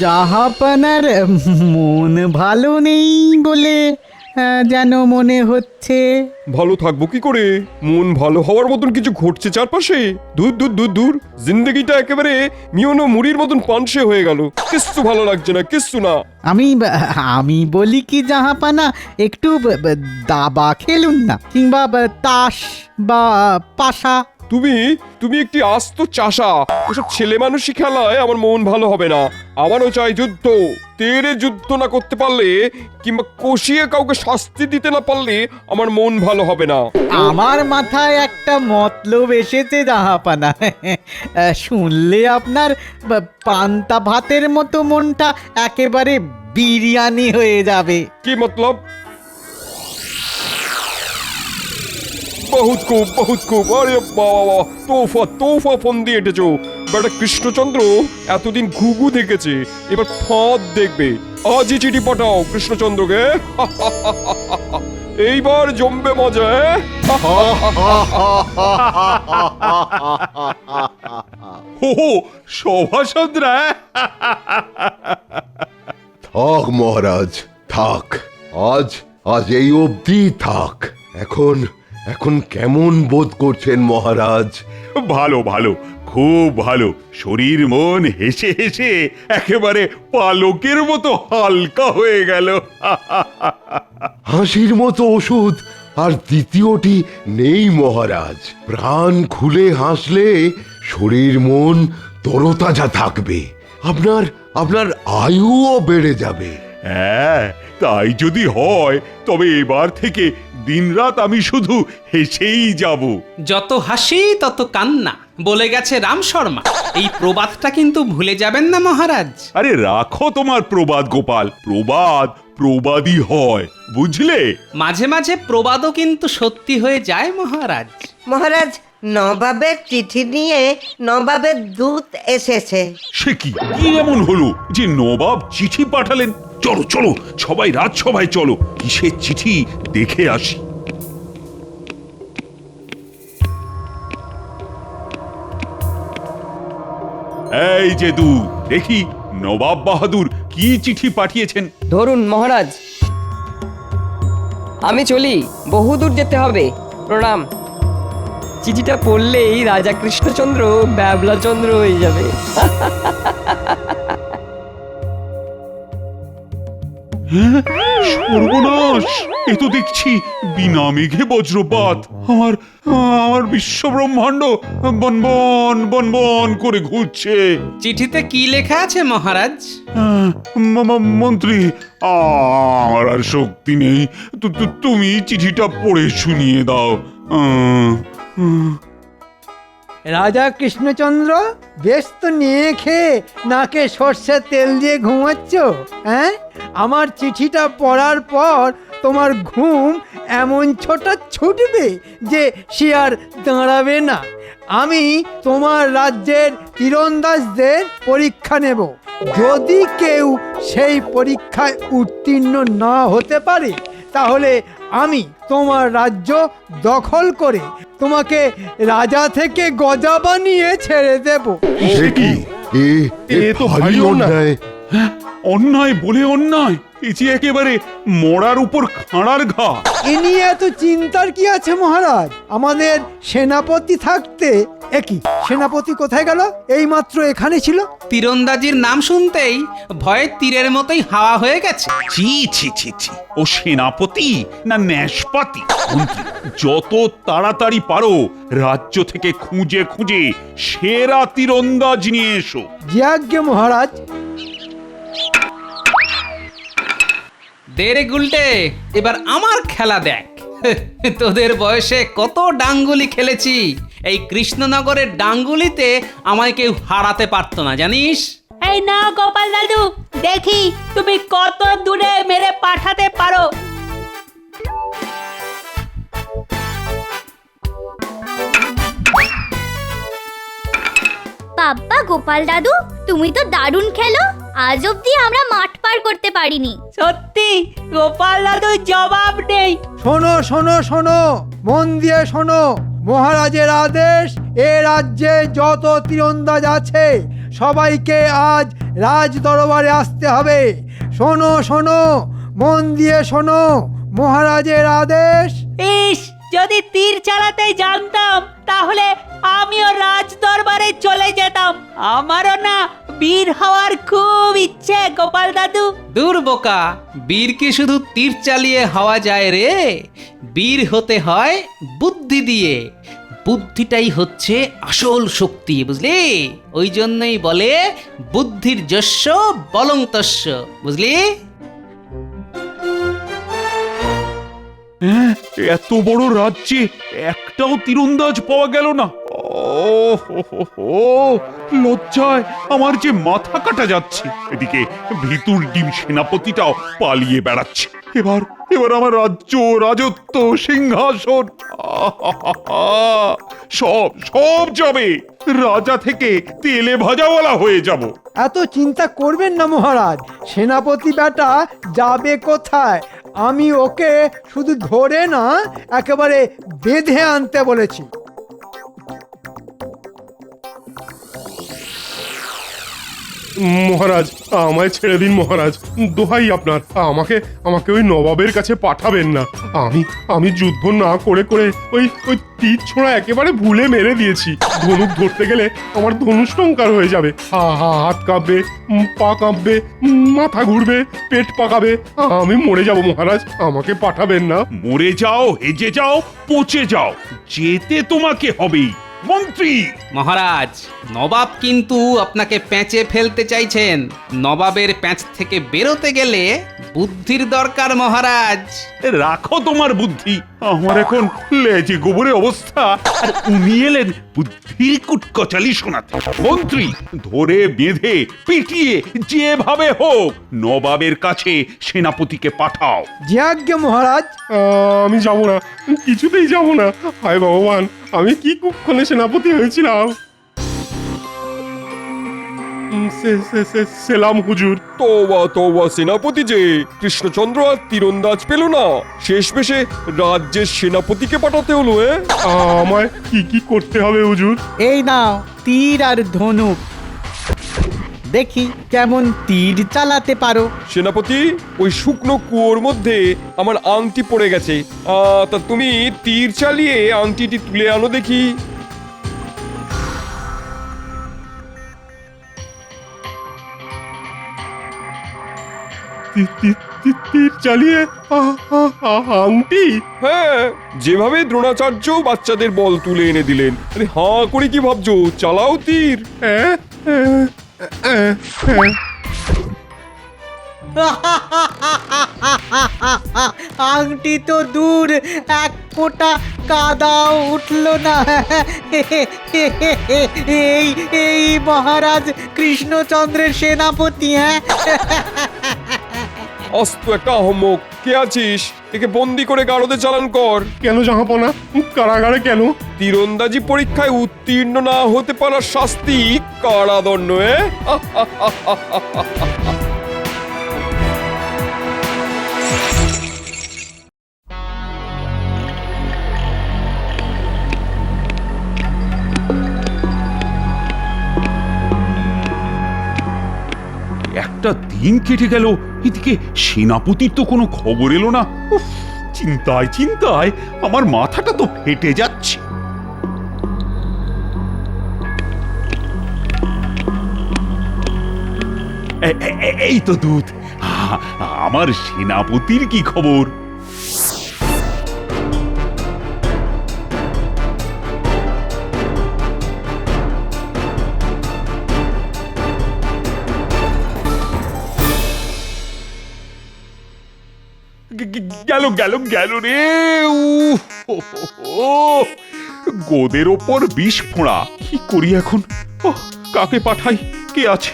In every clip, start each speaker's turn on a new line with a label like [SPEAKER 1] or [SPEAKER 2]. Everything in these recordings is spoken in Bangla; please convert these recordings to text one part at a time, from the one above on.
[SPEAKER 1] জাহাপানার মন ভালো নেই বলে যেন মনে হচ্ছে।
[SPEAKER 2] ভালো থাকবো কি করে? মন ভালো হওয়ার মতন কিছু ঘটছে চারপাশে? দূর দূর দূর দূর, জিন্দগিটা একেবারে মিয়নো মুড়ির মতন পানসে হয়ে গেল। কিচ্ছু ভালো লাগছে না, কিচ্ছু না।
[SPEAKER 1] আমি বলি কি জাহাপানা, একটু দাবা খেলুন না, কিংবা তাস বা পাশা।
[SPEAKER 2] তুমি একটি আস্ত চাষা। ওসব ছেলে মানুষই খেলায় আমার মন ভালো হবে না। আমারও চাই যুদ্ধ। তেরে যুদ্ধ না করতে পারলে, কিংবা কষিয়ে কাউকে শাস্তি দিতে না পারলে আমার মন ভালো হবে না।
[SPEAKER 1] আমার মাথায় একটা মতলব এসেছে জাহাপানা। শুনলে আপনার পান্তা ভাতের মতো মনটা একেবারে বিরিয়ানি হয়ে যাবে।
[SPEAKER 2] কি মতলব? বহুত খুব। আরে বাবা, তোফা ফোন দিয়ে এটেছো। বেটা কৃষ্ণচন্দ্র এতদিন ঘুঘু দেখেছে, এবার ফাঁদ দেখবে। আজই চিঠি পাঠাও কৃষ্ণচন্দ্রকে। এইবার জমবে মজা।
[SPEAKER 3] হো সভাসদরা।
[SPEAKER 4] থাক মহারাজ থাক, আজ এই অবধি থাক। এখন কেমন বোধ করছেন মহারাজ?
[SPEAKER 3] ভালো, খুব ভালো। শরীর মন হেসে হেসে একেবারে পালকের মতো হালকা হয়ে গেল।
[SPEAKER 4] হাসির মতো ওষুধ আর দ্বিতীয়টি নেই মহারাজ। প্রাণ খুলে হাসলে শরীর মন তরতাজা থাকবে, আপনার আয়ুও বেড়ে যাবে।
[SPEAKER 3] হ্যাঁ, তাই যদি হয় তবে এবার থেকে দিনরাত আমি শুধু হেসেই যাব।
[SPEAKER 5] যত হাসি তত কান্না বলে গেছে রাম শর্মা। এই প্রবাদটা কিন্তু ভুলে যাবেন না মহারাজ।
[SPEAKER 3] আরে রাখো তোমার প্রবাদ গোপাল, প্রবাদই হয়, বুঝলে?
[SPEAKER 5] মাঝে মাঝে প্রবাদও কিন্তু সত্যি হয়ে যায় মহারাজ।
[SPEAKER 6] মহারাজ, নবাবের চিঠি নিয়ে নবাবের দূত এসেছে।
[SPEAKER 3] সে কি এমন হলো যে নবাব চিঠি পাঠালেন? চলো সবাই রাজসভায় চলো, কিসের চিঠি দেখে আসি। এই যে দূত, দেখি নবাব বাহাদুর কি চিঠি পাঠিয়েছেন।
[SPEAKER 7] ধরুন মহারাজ, আমি চলি, বহুদূর যেতে হবে। প্রণাম। চিঠিটা পড়লেই রাজা কৃষ্ণচন্দ্র ব্যাবলাচন্দ্র হয়ে যাবে।
[SPEAKER 3] সর্বনাশ! এ তো দেখছি বিনা মেঘে বজ্রপাত। আমার বিশ্ব ব্রহ্মাণ্ড বন করে ঘুরছে।
[SPEAKER 5] চিঠিতে কি লেখা আছে মহারাজ?
[SPEAKER 3] মন্ত্রী, আমার আর শক্তি নেই, তুমি চিঠিটা পড়ে শুনিয়ে দাও।
[SPEAKER 8] রাজা কৃষ্ণচন্দ্র, বেশ তো নিয়ে খেয়ে নাকে সর্ষের তেল দিয়ে ঘুমাচ্ছ, হ্যাঁ? আমার চিঠিটা পড়ার পর তোমার ঘুম এমন ছোটা ছুটবে যে সে আর দাঁড়াবে না। আমি তোমার রাজ্যের তীরন্দাজদের পরীক্ষা নেব। যদি কেউ সেই পরীক্ষায় উত্তীর্ণ না হতে পারে, তাহলে আমি তোমার রাজ্য দখল করে তোমাকে রাজা থেকে গজা বানিয়ে ছেড়ে দেব।
[SPEAKER 4] সে কি? এ তো ভারী অন্যায়।
[SPEAKER 3] অন্যায় বলে অন্যায়, এ যে একেবারে মরার উপর খাঁড়ার ঘা।
[SPEAKER 8] এ নিয়ে এত চিন্তার কি আছে মহারাজ? আমাদের সেনাপতি থাকতে। একই সেনাপতি কোথায় গেল? এইমাত্র এখানে ছিল।
[SPEAKER 5] তীরন্দাজির নাম শুনতেই ভয়ে তীরের মতোই হাওয়া হয়ে গেছে।
[SPEAKER 3] ছি, ও সেনাপতি না ন্যাসপাতি? মন্ত্রী, যত তাড়াতাড়ি পারো রাজ্য থেকে খুঁজে সেরা তীরন্দাজ নিয়ে এসো।
[SPEAKER 8] জি মহারাজ।
[SPEAKER 5] দে গুলটে, এবার আমার খেলা দেখ। তোদের বয়সে কত ডাঙ্গুলি খেলেছি। এই কৃষ্ণনগরের ডাঙ্গুলিতে আমায় কেউ হারাতে পারতো না, জানিস?
[SPEAKER 9] এই না গোপাল দাদু, দেখি তুমি কত দূরে মেরে পাঠাতে পারো।
[SPEAKER 10] বাবা গোপাল দাদু, তুমি তো দারুণ খেলো। আজ অব্দি আমরা মাঠ পার করতে পারিনি।
[SPEAKER 9] সত্যি গোপাল দাদুর জবাব নেই।
[SPEAKER 8] শোনো, মন দিয়ে শোনো। মহারাজের আদেশ, এ রাজ্যে যত তীরন্দাজ আছে সবাইকে আজ রাজ দরবারে আসতে হবে। শোনো শোনো, মন দিয়ে শোনো, মহারাজের আদেশ।
[SPEAKER 9] ইস, যদি তীর চালাতে জানতাম তাহলে আমিও রাজ দরবারে চলে যেতাম। আমারও না বীর হওয়ার খুব ইচ্ছে গোপাল দাদু।
[SPEAKER 5] দূর বোকা, বীর কি শুধু তীর চালিয়ে হওয়া যায় রে? বীর হতে হয় বুদ্ধি দিয়ে। বুদ্ধিটাই হচ্ছে আসল শক্তি, বুঝলি? ওই জন্যই বলে বুদ্ধির যস্য বলং তস্য, বুঝলি?
[SPEAKER 3] এত বড় রাজ্যে একটাও তীরন্দাজ পাওয়া গেল না। ও লজ্জায় আমার যে মাথা কাটা যাচ্ছে। এদিকে ভিতুর ডিম সেনাপতিটাও পালিয়ে বেড়াচ্ছে। এবার আমার রাজ্য, রাজত্ব, সিংহাসন সব যাবে। রাজা থেকে তেলে ভাজাওয়ালা হয়ে যাব।
[SPEAKER 8] এত চিন্তা করবেন না মহারাজ, সেনাপতি বেটা যাবে কোথায়? আমি ওকে শুধু ধরে না, একেবারে বেঁধে আনতে বলেছি।
[SPEAKER 11] মহারাজ, আমায় ছেড়ে দিন মহারাজ, দোহাই আপনার। আমাকে ওই নবাবের কাছে পাঠাবেন না। আমি যুদ্ধ না করে ওই তীর ছোঁড়া একেবারে ভুলে মেরে দিয়েছি। ধনুক ধরতে গেলে আমার ধনুষ টঙ্কার হয়ে যাবে। হাত কাঁপবে, পা কাঁপবে, মাথা ঘুরবে, পেট পাকাবে। আমি মরে যাব মহারাজ, আমাকে পাঠাবেন না।
[SPEAKER 3] মরে যাও, হেজে যাও, পচে যাও, যেতে তোমাকে হবেই। মন্ত্রী
[SPEAKER 5] মহারাজ, নবাব কিন্তু আপনাকে প্যাঁচে ফেলতে চাইছেন। নবাবের প্যাঁচ থেকে বেরোতে গেলে বুদ্ধির দরকার মহারাজ।
[SPEAKER 3] রাখো তোমার বুদ্ধি। আমার এখন লেজে গোবরে অবস্থা, আর উনি এলেন বুদ্ধির কুটকচালি শোনাতে। মন্ত্রী, ধরে বেঁধে পিটিয়ে যেভাবে হোক নবাবের কাছে সেনাপতিকে পাঠাও।
[SPEAKER 8] যে আজ্ঞে মহারাজ।
[SPEAKER 11] আমি যাব না, কিছুতেই যাব না। হায় ভগবান, আমি কি কুক্ষণে সেনাপতি হয়েছিলাম। সেলাম হুজুর।
[SPEAKER 2] তোবা সেনাপতি যে কৃষ্ণচন্দ্র আর তীরন্দাজ পেল না, শেষমেশে রাজ্যের সেনাপতিকে পাঠাতে হলো।
[SPEAKER 11] আমায় কি করতে হবে হুজুর?
[SPEAKER 1] এই নাও তীর আর ধনুক, দেখি কেমন তীর চালাতে পারো।
[SPEAKER 2] সেনাপতি, ওই শুকনো কুয়োর মধ্যে আমার আংটি পড়ে গেছে। তা তুমি তীর চালিয়ে আংটিটি তুলে আনো দেখি।
[SPEAKER 11] তীর চালিয়ে আংটি?
[SPEAKER 2] হ্যাঁ, যেভাবে দ্রোণাচার্য বাচ্চাদের বল তুলে এনে দিলেন। আরে হাঁ করে কি ভাবছো? চালাও তীর।
[SPEAKER 1] আংটি তো দূর, এক ফোঁটা কাদাও উঠল না। এই মহারাজ কৃষ্ণচন্দ্রের সেনাপতি। হ্যাঁ,
[SPEAKER 2] অস্ত একটা আহম্মক। কে আছিস? একে বন্দি করে গারদে চালান কর।
[SPEAKER 11] কেন জাহাপনা? কারাগারে কেন?
[SPEAKER 2] তীরন্দাজি পরীক্ষায় উত্তীর্ণ না হতে পারার শাস্তি কারাদণ্ড।
[SPEAKER 3] একটা দিন কেটে গেল, এদিকে সেনাপতির তো কোনো খবর এলো না। উফ, চিন্তায় আমার মাথাটা তো ফেটে যাচ্ছে। এই তো দূত, আমার সেনাপতির কি খবর? গেল রে। গোদের ওপর বিষ ফোঁড়া। কি করি এখন? কাকে পাঠাই? কে আছে?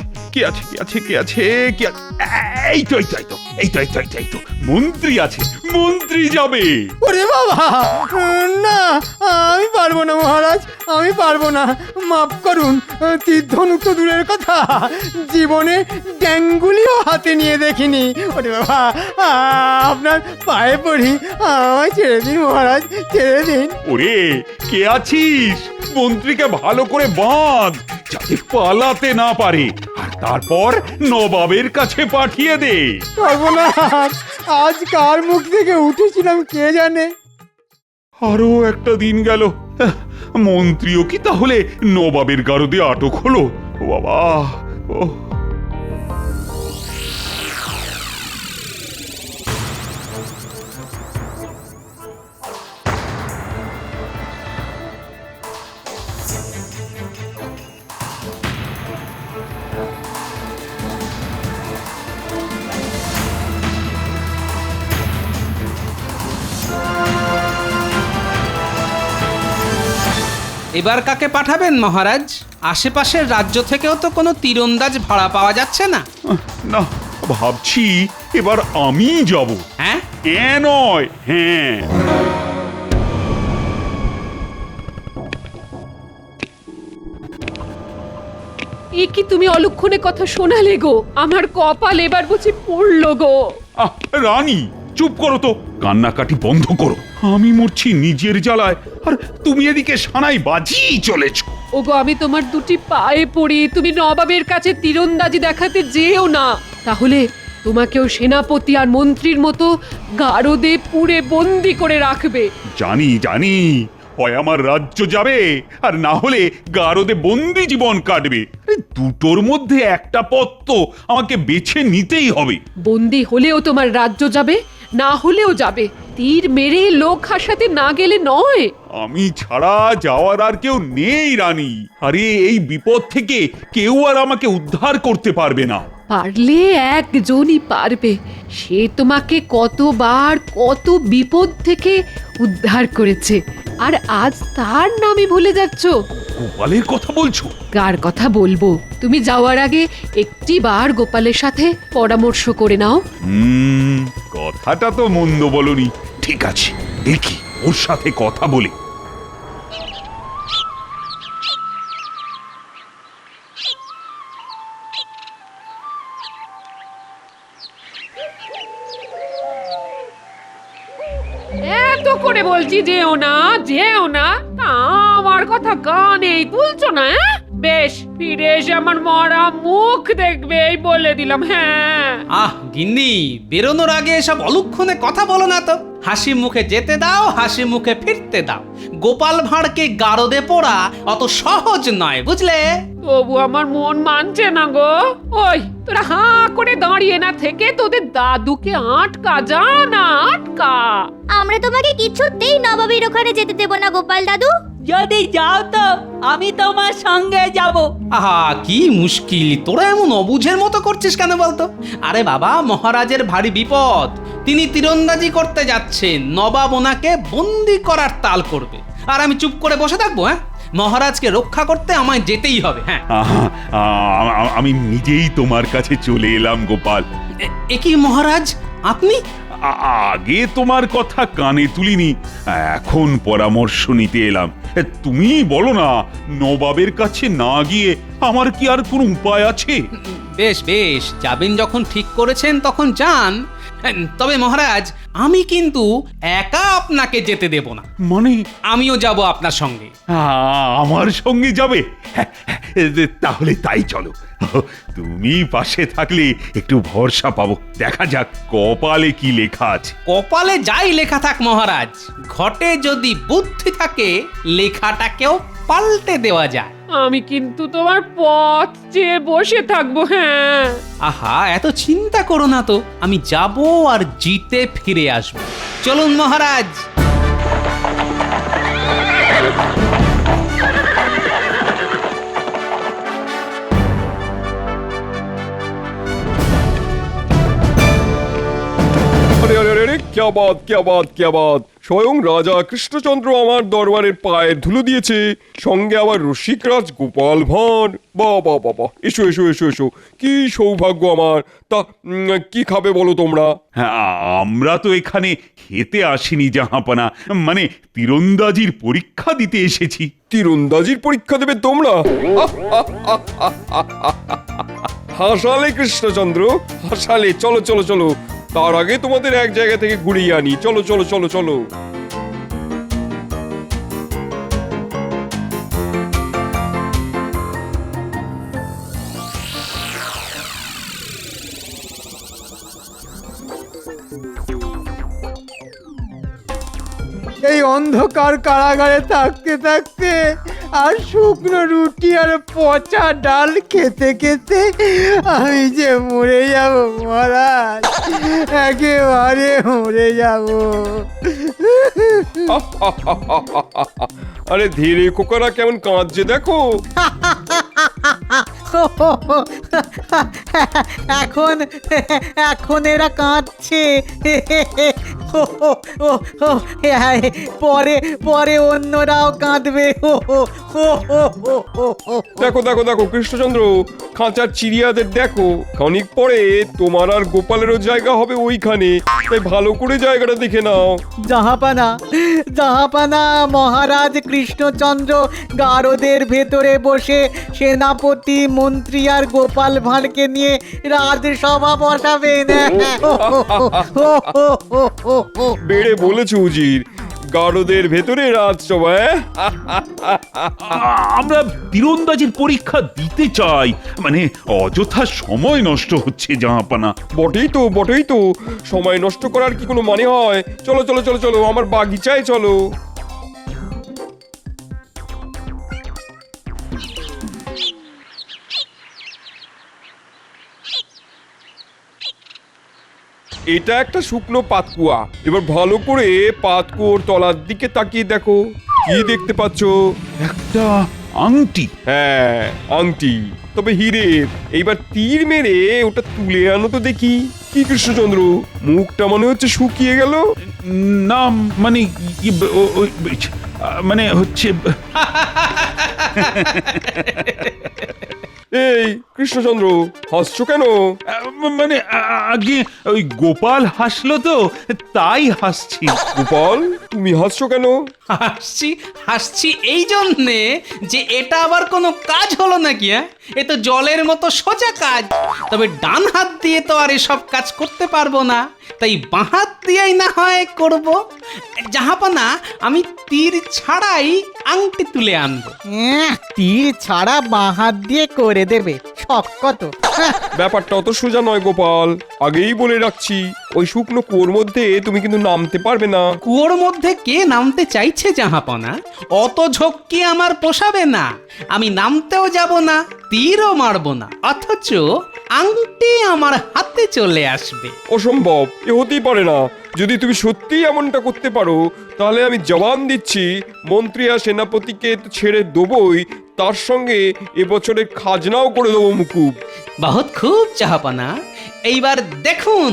[SPEAKER 3] এই তো এই তো এই তো এই তো এই তো এই তো এই তো মন্ত্রী আছে, মন্ত্রী যাবে।
[SPEAKER 8] ওরে বাবা, না, আমি পারবো না মহারাজ, আমি পারবো না। মাফ করুন, তীর্ধনুক তো দূরের কথা, জীবনে ড্যাঙ্গুলিও হাতে নিয়ে দেখিনি। ওরে বাবা, আপনার পায়ে পড়ি, আমায় ছেড়ে দিন মহারাজ, ছেড়ে দিন।
[SPEAKER 3] ওরে, কে আছিস? মন্ত্রীকে ভালো করে বাঁধ যাতে পালাতে না পারে, আর তারপর নবাবের কাছে পাঠিয়ে দে।
[SPEAKER 8] পারবো না, আজ কার মুখ থেকে উঠেছিলাম কে জানে।
[SPEAKER 3] আরো একটা দিন গেল, মন্ত্রীও কি তাহলে নবাবের গারদে আটক হলো? ও বাবা, ও
[SPEAKER 5] এবার কাকে পাঠাবেন মহারাজ? আশেপাশের রাজ্য থেকেও তো কোনো তীরন্দাজ ভাড়া পাওয়া যাচ্ছে না।
[SPEAKER 3] না, ভাবছি এবার আমি যাব।
[SPEAKER 5] হ্যাঁ?
[SPEAKER 3] নয়, হ্যাঁ।
[SPEAKER 12] এ কি তুমি অলক্ষণে কথা শোনালে গো? আমার কপাল এবার বুঝি পড়লো গো।
[SPEAKER 3] রানী, চুপ করো তো, কান্নাকাটি বন্ধ করো। আমি মরছি নিজের জ্বালায়, আর তুমি এদিকে সানাই বাজিয়ে চলেছ।
[SPEAKER 12] ওগো, আমি তোমার দুটি পায়ে পড়ি, তুমি নবাবের কাছে তীরন্দাজি দেখাতে যেও না, তাহলে তোমাকেও সেনাপতি আর মন্ত্রীর মতো গারদে পুরে বন্দি করে রাখবে।
[SPEAKER 3] জানি জানি, হয় আমার রাজ্য যাবে, আর না হলে গারদে বন্দি জীবন কাটবে। দুটোর মধ্যে একটা পথ তো আমাকে বেছে নিতেই হবে।
[SPEAKER 12] বন্দি হলেও তোমার রাজ্য যাবে, না হলেও যাবে। তীর মেরে লোক হাসাতে না গেলে নয়।
[SPEAKER 3] আমি ছাড়া যাওয়ার আর কেউ নেই রানী। আরে, এই বিপদ থেকে কেউ আর আমাকে উদ্ধার করতে পারবে না।
[SPEAKER 12] পারলে একজনই পারবে, সে তোমাকে কতবার কত বিপদ থেকে উদ্ধার করেছে, আর আজ তার নামই ভুলে যাচ্ছ।
[SPEAKER 3] গোপালের কথা বলছো?
[SPEAKER 12] কার কথা বলবো? তুমি যাওয়ার আগে একটি বার গোপালের সাথে পরামর্শ করে নাও।
[SPEAKER 3] কথাটা তো মন্দ বলনি। ঠিক আছে, দেখি ওর সাথে কথা বলে।
[SPEAKER 12] এত করে বলছি যেও না, যেও না, তা আমার কথা কানেই তুলছো না। বেশ, ফিরে এসে আমার মরা মুখ দেখবে, এই বলে দিলাম। হ্যাঁ।
[SPEAKER 5] আহ গিন্নি, বেরোনোর আগে এসব অলক্ষণে কথা বলো না তো। হাসি মুখে যেতে দাও, হাসি মুখে ফিরতে দাও। গোপাল ভাঁড়কে গারদে পোড়া অত সহজ নয়, বুঝলে?
[SPEAKER 12] তবু আমার মন মানছে না গো। ওই তোরা হাঁ করে দাঁড়িয়ে না থেকে তোদের দাদুকে আটকা, যা না আটকা।
[SPEAKER 10] আমরা তোমাকে কিছুতেই নবাবের ওখানে যেতে দেব না গোপাল দাদু।
[SPEAKER 9] যদি যাও তো আমি তোমার সঙ্গে যাব।
[SPEAKER 5] আহা, কি মুশকিল, তোরা এমন অবুঝের মতো করছিস কেন বলতো? আরে বাবা, মহারাজের ভারী বিপদ, তিনি তীরন্দাজি করতে যাচ্ছেন, নবাব ওনাকে বন্দি করার তাল করবে, আর আমি চুপ করে বসে থাকবো? হ্যাঁ, মহারাজকে রক্ষা করতে আমায় যেতেই হবে। হ্যাঁ,
[SPEAKER 3] আমি নিজেই তোমার কাছে চলে এলাম গোপাল।
[SPEAKER 5] এ কি মহারাজ, আপনি?
[SPEAKER 3] আগে তোমার কথা কানে তুলিনি, এখন পরামর্শ নিতে এলাম। তুমি বলো না, নবাবের কাছে না গিয়ে আমার কি আর কোনো উপায় আছে?
[SPEAKER 5] বেশ বেশ, যাবেন যখন ঠিক করেছেন তখন যান। তবে মহারাজ, আমি কিন্তু একা আপনাকে যেতে দেব না।
[SPEAKER 3] মানে?
[SPEAKER 5] আমিও যাব আপনার সঙ্গে।
[SPEAKER 3] আমার সঙ্গে যাবে? তাহলে তাই চলো। তুমি পাশে থাকলে একটু ভরসা পাবো। দেখা যাক কপালে কি লেখা আছে।
[SPEAKER 5] কপালে যাই লেখা থাক মহারাজ, ঘটে যদি বুদ্ধি থাকে লেখাটাকেও পাল্টে দেওয়া যায়।
[SPEAKER 12] আমি কিন্তু তোমার পথ চেয়ে বসে থাকবো। হ্যাঁ।
[SPEAKER 5] আহা, এত চিন্তা করো না তো, আমি যাব আর জিতে ফিরে আসব। চলুন মহারাজ।
[SPEAKER 2] আরে আরে আরে, क्या बात স্বয়ং রাজা কৃষ্ণচন্দ্র আমার দরবারের পায়ের ধুলো দিয়েছে, সঙ্গে আবার রসিকরাজ গোপাল ভাঁড়। বাহ বাহ বাহ বাহ, এসো এসো এসো এসো, কি সৌভাগ্য আমার। তা কি খাবে বলো তোমরা?
[SPEAKER 3] হ্যাঁ, আমরা তো এখানে খেতে আসিনি জাহাপানা, মানে তীরন্দাজির পরীক্ষা দিতে এসেছি।
[SPEAKER 2] তীরন্দাজির পরীক্ষা দেবে তোমরা? হাসালে কৃষ্ণচন্দ্র, হাসালে। চলো চলো চলো, তার আগে তোমাদের এক জায়গা থেকে ঘুরিয়ে আনি। চলো চলো চলো চলো।
[SPEAKER 8] এই অন্ধকার কারাগারে থাকতে থাকতে আর শুকনো রুটি আর পচা ডাল খেতে খেতে আমি যে মরে যাব মহারাজ, একেবারে মরে যাব।
[SPEAKER 2] আরে ধীরে কোকারা কেমন কাঁদছে দেখো।
[SPEAKER 1] এখন এখন এরা কাঁদছে। পরে পরে অন্যরাও কাঁদবে।
[SPEAKER 2] দেখো দেখো দেখো কৃষ্ণচন্দ্র, খাঁচার চিড়িয়াদের দেখো, খানিক পরে তোমার আর গোপালেরও জায়গা হবে ওইখানে, তাই ভালো করে জায়গাটা দেখে নাও।
[SPEAKER 1] জাহাপানা, জাহাপানা, মহারাজ কৃষ্ণচন্দ্র গারদের ভেতরে বসে সেনাপতি, মন্ত্রী আর গোপাল ভাঁড়কে নিয়ে রাজসভা বসাবেন।
[SPEAKER 2] বেড়ে বলেছ উজির, গারদের ভেতরে রাজসভা।
[SPEAKER 3] আমরা তীরন্দাজির পরীক্ষা দিতে চাই, মানে অযথা সময় নষ্ট হচ্ছে জাহাপানা।
[SPEAKER 2] বটেই তো বটেই তো, সময় নষ্ট করার কি কোনো মানে হয়? চলো চলো চলো চলো, আমার বাগিচায় চলো। এটা একটা শুকনো পাতকুয়া। এবার ভালো করে পাতকুয়োর তলার দিকে তাকিয়ে দেখো, কি দেখতে পাচ্ছ?
[SPEAKER 3] একটা আংটি।
[SPEAKER 2] হ্যাঁ, আংটি, তবে হীরের। এইবার তীর মেরে ওটা তুলে আনো তো দেখি। কি কৃষ্ণচন্দ্র, মুখটা মনে হচ্ছে শুকিয়ে গেল।
[SPEAKER 3] না মানে মানে হচ্ছে
[SPEAKER 2] এই কৃষ্ণচন্দ্র, হাসছো কেন?
[SPEAKER 3] মানে আগে ওই গোপাল হাসলো তো, তাই হাসছি।
[SPEAKER 2] গোপাল, তুমি হাসছো কেন?
[SPEAKER 5] হাসছি হাসছি এই জন্যে যে এটা আবার কোনো কাজ হলো নাকি? হ্যাঁ, এ তো জলের মতো সোজা কাজ। তবে ডান হাত দিয়ে তো আর এসব কাজ করতে পারবো না, তাই বাঁ হাত দিয়েই না হয় করব। জাহাপানা, আমি তীর ছাড়াই আংটি তুলে আনবো।
[SPEAKER 1] তীর ছাড়া বাঁ হাত দিয়ে করে দেবে, শখ কত।
[SPEAKER 2] ব্যাপারটা অত সোজা নয় গোপাল, আগেই বলে রাখছি। ওই শুকনো কুয়োর মধ্যে তুমি কিন্তু নামতে পারবে না।
[SPEAKER 5] কুয়োর মধ্যে কে নামতে চাইছে জাহাপনা? অত ঝক্কি আমার পোষাবে না। আমি নামতেও যাব না, তীরও মারবো না, অথচ আংটি আমার হাতে চলে আসবে।
[SPEAKER 2] অসম্ভব, এ হতেই পারে না। যদি তুমি সত্যিই এমনটা করতে পারো, তাহলে আমি জবান দিচ্ছি, মন্ত্রী আর সেনাপতিকে তো ছেড়ে দেবই, তার সঙ্গে এবছরের খাজনাও করে দেবো মুকুব।
[SPEAKER 5] বহুত খুব জাহাপনা, এইবার দেখুন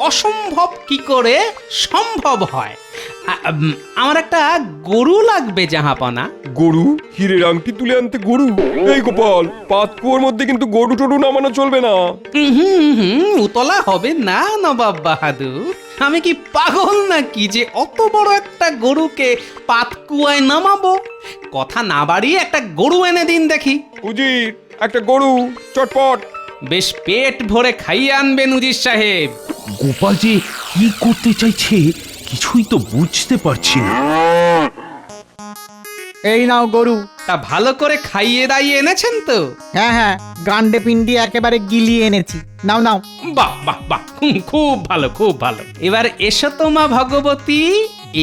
[SPEAKER 5] অসম্ভব কি করে সম্ভব হয়। আমার একটা গরু লাগবে জাহাপনা।
[SPEAKER 2] গরু? হীরের আংটি তুলে আনতে গরু? এই গোপাল, পাতকুয়োর মধ্যে কিন্তু গরু টরু নামানো চলবে না।
[SPEAKER 5] উতলা হবে না নবাব বাহাদুর। আমি কি পাগল নাকি যে অত বড় একটা গরুকে পাতকুয়ায় নামাবো? কথা না বাড়িয়ে একটা গরু এনে দিন দেখি।
[SPEAKER 2] উজির, একটা গরু চটপট।
[SPEAKER 5] বেশ পেট ভরে খাইয়ে আনবেন উজির সাহেব।
[SPEAKER 3] গোপাল যে কি করতে চাইছে কিছুই তো বুঝতে পারছি না।
[SPEAKER 1] এই নাও গরু।
[SPEAKER 5] তা ভালো করে খাইয়ে দাইয়ে এনেছেন তো?
[SPEAKER 1] হ্যাঁ হ্যাঁ, গান্ডে পিন্ডি একেবারে গিলিয়ে এনেছি। নাও নাও।
[SPEAKER 5] বাহ বাহ বাহ, খুব ভালো খুব ভালো। এবার এসো তো মা ভগবতী,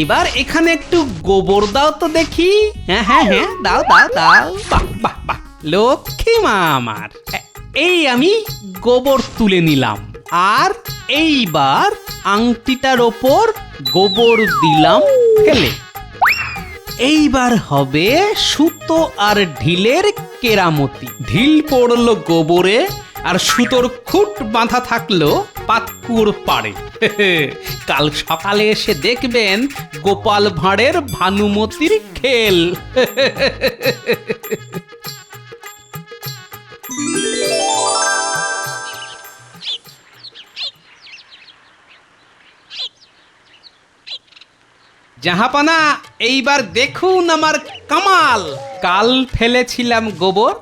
[SPEAKER 5] এবার এখানে একটু গোবর দাও তো দেখি। হ্যাঁ হ্যাঁ হ্যাঁ, দাও দাও দাও। বাহ বাহ বাহ, লক্ষ্মী মা আমার। এই আমি গোবর তুলে নিলাম, আর এইবার আংটিটার ওপর গোবর দিলাম ফেলে। এইবার হবে সুতো আর ঢিলের কেরামতি। ঢিল পড়লো গোবরে আর সুতোর খুঁট বাঁধা থাকলো পাতকুড় পাড়ে। কাল সকালে এসে দেখবেন গোপাল ভাঁড়ের ভানুমতির খেল। জাহাপানা, এইবার দেখুন আমার কামাল। কাল ফেলেছিলাম গোবর,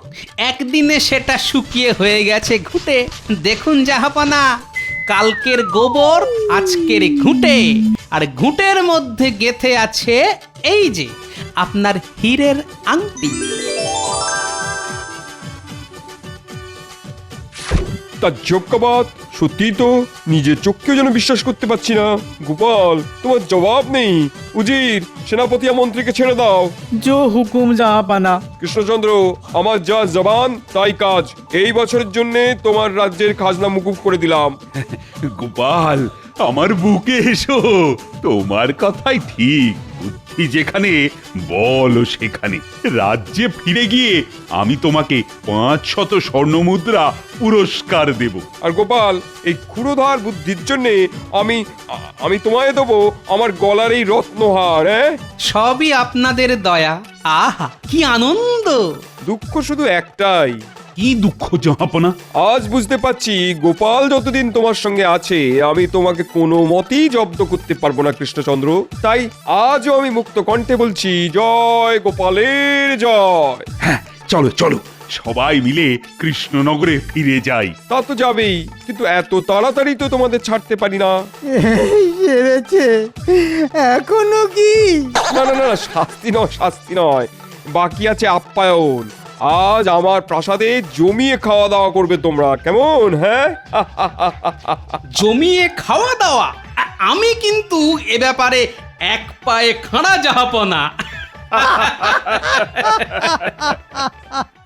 [SPEAKER 5] একদিনে সেটা শুকিয়ে হয়ে গেছে ঘুঁটে। দেখুন জাহাপানা, কালকের গোবর আজকের ঘুঁটে, আর ঘুঁটের মধ্যে গেথে আছে এই যে আপনার হীরের আংটি।
[SPEAKER 2] তার যোগ্যবাদ, সত্যি তো নিজের চোখকেও যেন বিশ্বাস করতে পারছি না। গোপাল, তোমার জবাব নেই। উজির, সেনাপতি আর মন্ত্রীকে ছেড়ে দাও।
[SPEAKER 1] জো হুকুম জাহাপানা।
[SPEAKER 2] কৃষ্ণচন্দ্র, আমার যা জবান তাই কাজ। এই বছরের জন্য তোমার রাজ্যের খাজনা মুকুব করে দিলাম।
[SPEAKER 3] গোপাল, আমার বুকে এসো, তোমার কথাই ঠিক। বুদ্ধি যেখানে, বল সেখানে। রাজ্যে ফিরে গিয়ে আমি তোমাকে 500 স্বর্ণমুদ্রা পুরস্কার দেব।
[SPEAKER 2] আর গোপাল, এই ক্ষুরোধার বুদ্ধির জন্য আমি তোমায় দেবো আমার গলার এই রত্নহার।
[SPEAKER 5] সবই আপনাদের দয়া। আহা, কি আনন্দ!
[SPEAKER 2] দুঃখ শুধু একটাই।
[SPEAKER 3] কি দুঃখ জাহাপনা?
[SPEAKER 2] আজ বুঝতে পারছি গোপাল যতদিন তোমার সঙ্গে আছে আমি তোমাকে কোনো মতেই জব্দ করতে পারবো না কৃষ্ণচন্দ্র। তাই আজও আমি মুক্ত কণ্ঠে বলছি, জয় গোপালের জয়।
[SPEAKER 3] হ্যাঁ, চলো চলো, সবাই মিলে কৃষ্ণনগরে ফিরে যাই।
[SPEAKER 2] তা তো যাবেই, কিন্তু এত তাড়াতাড়ি তো তোমাদের ছাড়তে পারি না।
[SPEAKER 8] সেরেছে এখনো কি?
[SPEAKER 2] না না না, শাস্তি নয়, শাস্তি নয়, বাকি আছে আপ্যায়ন। আজ আমার প্রাসাদে জমিয়ে খাওয়া দাওয়া করবে তোমরা, কেমন? হ্যাঁ,
[SPEAKER 5] জমিয়ে খাওয়া দাওয়া? আমি কিন্তু এ ব্যাপারে এক পায়ে খাড়া জাহাপনা।